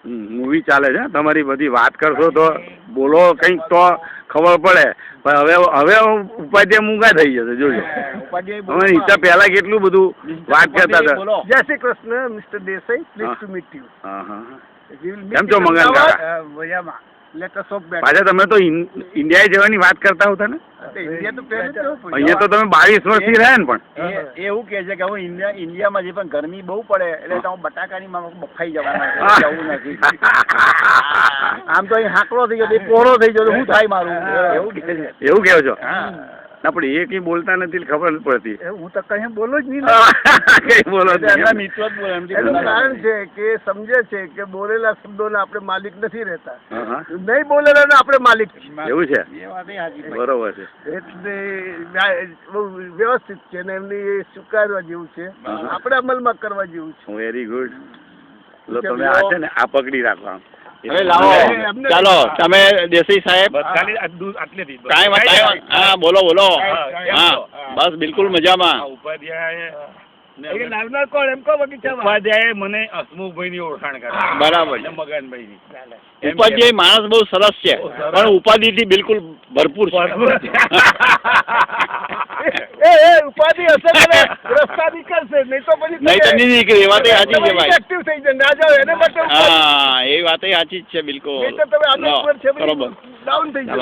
Movie ચાલે છે તમારી બધી વાત કરશો તો બોલો કંઈક તો ખબર પડે પણ હવે ઉપાધ્યાય મૂંગા થઈ જશે જોજો અમે ઈચ્છા પહેલા કેટલું બધું વાત કરતા હતા. જય Shri Krishna mister Desai, please to meet you. કેમ છો મંગન કાકા? મજામાં. Let us of back. પાછા તમે તો ઇન્ડિયા જવાની વાત કરતા હતા ને? ઇન્ડિયા તો પહેલે જ અહીંયા તો તમે 22 વર્ષથી રહ્યા ને પણ એવું કહે છે કે હું ઇન્ડિયામાં જે પણ ગરમી બહુ પડે એટલે તો હું બટાકાની માં બફાઈ જવાના જવું નથી. આમ તો અહીં હાકડો થઈ ગયો, પોળો થઈ ગયો, શું થાય મારું એવું કહે છે. એવું કહો છો? ના પણ એ કઈ બોલતા નથી ખબર નથી પડતી. હું તો કઈ બોલો જ નહીં. કઈ બોલો એમના મિત્રો જ બોલે. એનું કારણ છે કે સમજે છે કે બોલેલા શબ્દોના આપણે માલિક નથી રહેતા, નહીં બોલેલા આપણે માલિક. એવું છે? એ વાત સાચી. બરોબર છે. એટલે બહુ વ્યવસ્થિત છે ને એમની સ્વીકારવા જેવું છે, આપણે અમલમાં કરવા જેવું છે. Very good. તમે આ છે ને આ પકડી રાખો આમ. હવે લાવો ચાલો તમે દેસાઈ સાહેબ કાંઈ વાત. હા બોલો બોલો. હા બસ બિલકુલ મજામાં. ઉપાધ્યાય મને હસમુખભાઈ ની ઓળખાણ કરે. બરાબર. મગનભાઈ ની. ઉપાધ્યાય માણસ બહુ સરસ છે પણ ઉપાધિથી બિલકુલ ભરપૂર છે. ઉપાધિ હશે રસ્તા નીકળશે, નહીં તો પછી નહીં તો નહીં નીકળે. એ વાત સાચી છે ભાઈ. એક્ટિવ થઈ જાય ના જાવ એને માટે. હા એ વાત સાચી જ છે બિલકુલ. તમે આના ઉપર છે બરોબર ડાઉન થઈ જાય.